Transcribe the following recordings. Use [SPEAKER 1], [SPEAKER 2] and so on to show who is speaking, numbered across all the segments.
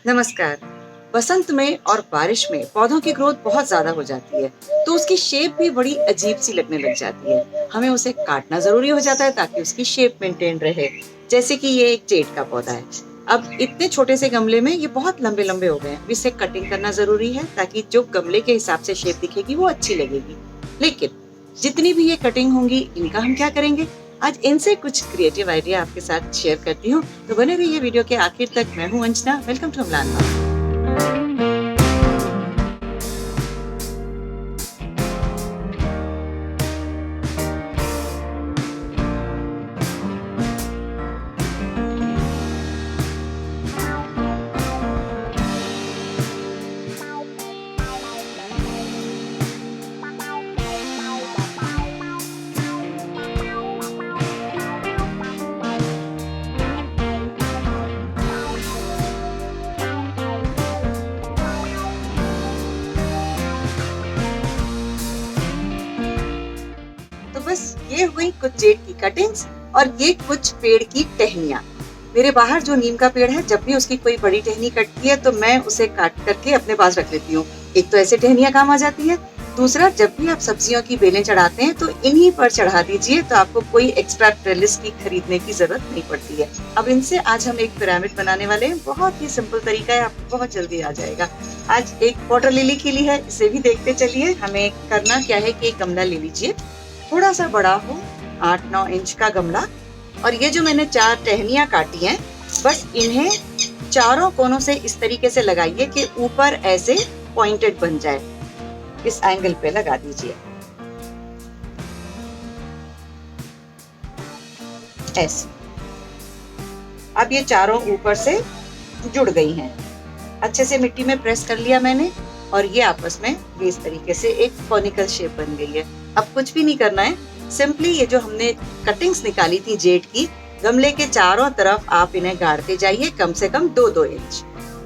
[SPEAKER 1] नमस्कार। बसंत में और बारिश में पौधों की ग्रोथ बहुत ज्यादा हो जाती है, तो उसकी शेप भी बड़ी अजीब सी लगने लग जाती है। हमें उसे काटना जरूरी हो जाता है ताकि उसकी शेप मेंटेन रहे। जैसे कि ये एक जेड का पौधा है। अब इतने छोटे से गमले में ये बहुत लंबे लंबे हो गए हैं। इसे कटिंग करना जरूरी है ताकि जो गमले के हिसाब से शेप दिखेगी वो अच्छी लगेगी। लेकिन जितनी भी ये कटिंग होंगी, इनका हम क्या करेंगे? आज इनसे कुछ क्रिएटिव आइडिया आपके साथ शेयर करती हूँ, तो बने रहिए वीडियो के आखिर तक। मैं हूँ अंजना, वेलकम टू अम्लान। तो बस ये हुई कुछ जेड की कटिंग्स और ये कुछ पेड़ की टहनियाँ। मेरे बाहर जो नीम का पेड़ है, जब भी उसकी कोई बड़ी टहनी कटती है तो मैं उसे काट करके अपने पास रख लेती हूँ। एक तो ऐसे टहनियाँ काम आ जाती है, दूसरा जब भी आप सब्जियों की बेलें चढ़ाते हैं तो इन्हीं पर चढ़ा दीजिए, तो आपको कोई एक्स्ट्रा ट्रेलिस की खरीदने की जरूरत नहीं पड़ती है। अब इनसे आज हम एक पिरामिड बनाने वाले हैं। बहुत ही सिंपल तरीका है, आपको बहुत जल्दी आ जाएगा। आज एक वाटर लिली खिली है, इसे भी देखते चलिए। हमें करना क्या है कि एक गमला ले लीजिए, थोड़ा सा बड़ा हो, 8-9 इंच का गमला। और ये जो मैंने 4 टहनियाँ काटी हैं, बस इन्हें चारों कोनों से इस तरीके से लगाइए कि ऊपर ऐसे पॉइंटेड बन जाए। इस एंगल पे लगा दीजिए ऐसे। अब ये चारों ऊपर से जुड़ गई हैं। अच्छे से मिट्टी में प्रेस कर लिया मैंने और ये आपस में इस तरीके से एक कॉनिकल शेप बन गई है। अब कुछ भी नहीं करना है, सिंपली ये जो हमने कटिंग्स निकाली थी जेड की, गमले के चारों तरफ आप इन्हें गाड़ते जाइए, कम से कम 2-2 इंच।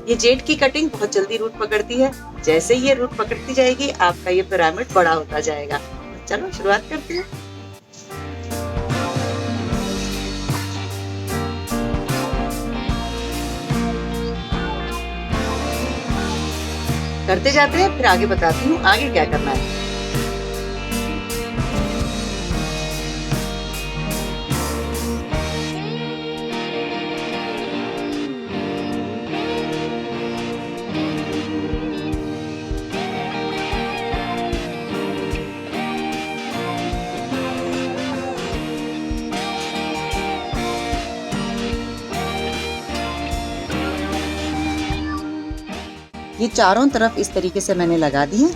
[SPEAKER 1] ये जेड की कटिंग बहुत जल्दी रूट पकड़ती है। जैसे ये रूट पकड़ती जाएगी, आपका ये पिरामिड बड़ा होता जाएगा। चलो शुरुआत करते हैं। करते जाते हैं, फिर आगे बताती हूँ आगे क्या करना है। ये चारों तरफ इस तरीके से मैंने लगा दी है।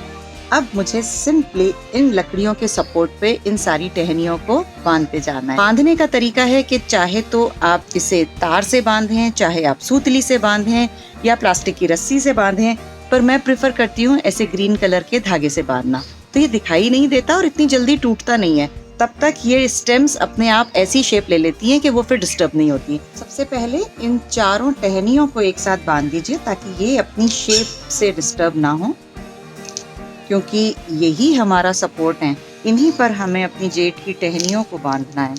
[SPEAKER 1] अब मुझे सिंपली इन लकड़ियों के सपोर्ट पे इन सारी टहनियों को बांधते जाना है। बांधने का तरीका है कि चाहे तो आप इसे तार से बांधें, चाहे आप सूतली से बांधें या प्लास्टिक की रस्सी से बांधें, पर मैं प्रेफर करती हूँ ऐसे ग्रीन कलर के धागे से बांधना। तो ये दिखाई नहीं देता और इतनी जल्दी टूटता नहीं है। तब तक ये स्टेम्स अपने आप ऐसी शेप ले लेती हैं कि वो फिर डिस्टर्ब नहीं होती। सबसे पहले इन चारों टहनियों को एक साथ बांध दीजिए ताकि ये अपनी शेप से डिस्टर्ब ना हो, क्योंकि यही हमारा सपोर्ट है। इन्हीं पर हमें अपनी जेड की टहनियों को बांधना है।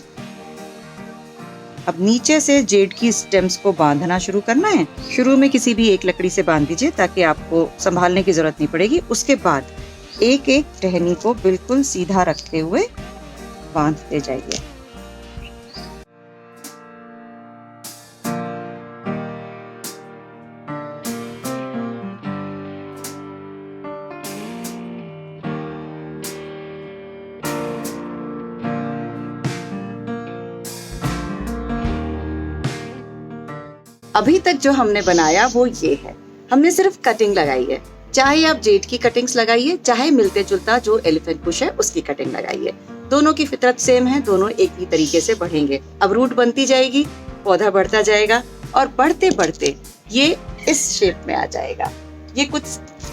[SPEAKER 1] अब नीचे से जेड की स्टेम्स को बांधना शुरू करना है। शुरू में किसी भी एक लकड़ी से बांध दीजिए ताकि आपको संभालने की जरूरत नहीं पड़ेगी। उसके बाद एक एक टहनी को बिल्कुल सीधा रखते हुए बांधते जाइए। अभी तक जो हमने बनाया वो ये है। हमने सिर्फ कटिंग लगाई है। चाहे आप जेड की कटिंग्स लगाइए, चाहे मिलते जुलता जो एलिफेंट बुश है उसकी कटिंग लगाइए। दोनों की फितरत सेम है, दोनों एक ही तरीके से बढ़ेंगे। अब रूट बनती जाएगी, पौधा बढ़ता जाएगा और बढ़ते बढ़ते ये इस शेप में आ जाएगा। ये कुछ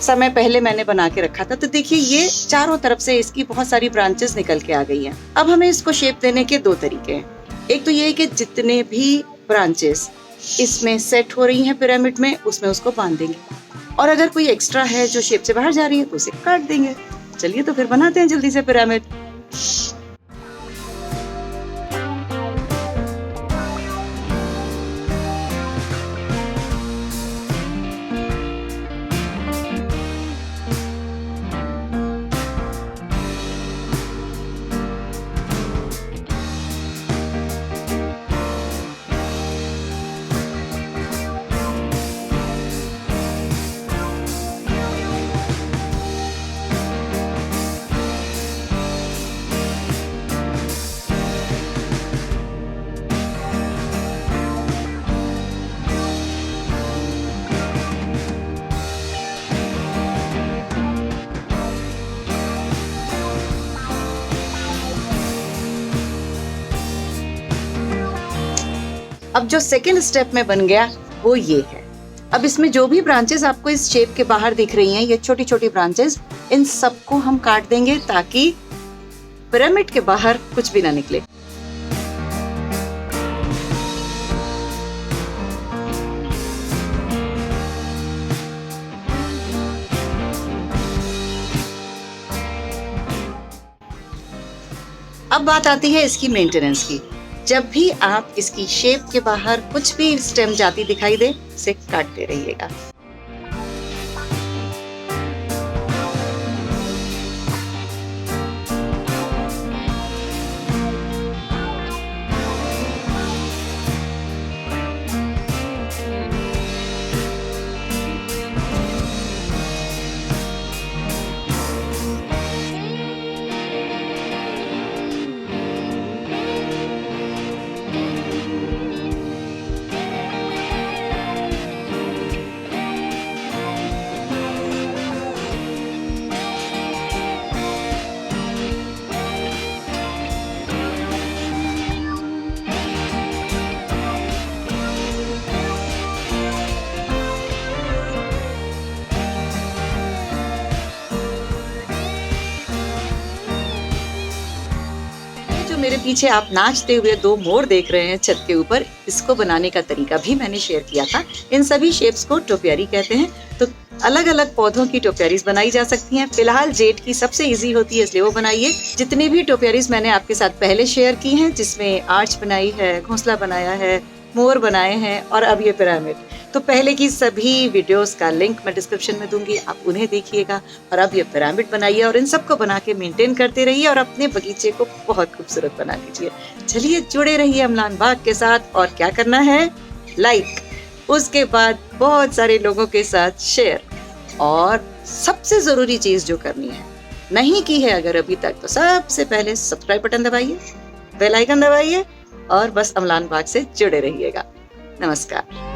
[SPEAKER 1] समय पहले मैंने बना के रखा था, तो देखिए ये चारों तरफ से इसकी बहुत सारी ब्रांचेस निकल के आ गई हैं। अब हमें इसको शेप देने के 2 तरीके हैं। एक तो ये है कि जितने भी ब्रांचेस इसमें सेट हो रही हैं पिरामिड में, उसमें उसको बांध देंगे, और अगर कोई एक्स्ट्रा है जो शेप से बाहर जा रही है तो उसे काट देंगे। चलिए तो फिर बनाते हैं जल्दी से पिरामिड। अब जो सेकेंड स्टेप में बन गया वो ये है। अब इसमें जो भी ब्रांचेस आपको इस शेप के बाहर दिख रही हैं, ये छोटी छोटी ब्रांचेस, इन सबको हम काट देंगे ताकि पिरामिड के बाहर कुछ भी ना निकले। अब बात आती है इसकी मेंटेनेंस की। जब भी आप इसकी शेप के बाहर कुछ भी स्टेम जाती दिखाई दे, इसे काटते रहिएगा। जो मेरे पीछे आप नाचते हुए दो मोर देख रहे हैं छत के ऊपर, इसको बनाने का तरीका भी मैंने शेयर किया था। इन सभी शेप्स को टोपियारी कहते हैं। तो अलग अलग पौधों की टोपियारीज बनाई जा सकती हैं। फिलहाल जेड की सबसे इजी होती है, इसलिए वो बनाइए। जितनी भी टोपियारीज मैंने आपके साथ पहले शेयर की हैं, जिसमें आर्च बनाई है, घोंसला बनाया है, मोर बनाए हैं और अब ये पिरामिड, तो पहले की सभी वीडियोस का लिंक मैं डिस्क्रिप्शन में दूंगी, आप उन्हें देखिएगा। और अब ये पिरामिड बनाइए और इन सबको बना के मेंटेन करते रहिए और अपने बगीचे को बहुत खूबसूरत बना लीजिए। चलिए जुड़े रहिए अमलान बाग के साथ। और क्या करना है? लाइक, उसके बाद बहुत सारे लोगों के साथ शेयर, और सबसे जरूरी चीज जो करनी है, नहीं की है अगर अभी तक, तो सबसे पहले सब्सक्राइब बटन दबाइए, बेल आइकन दबाइए और बस अमलान बाग से जुड़े रहिएगा। नमस्कार।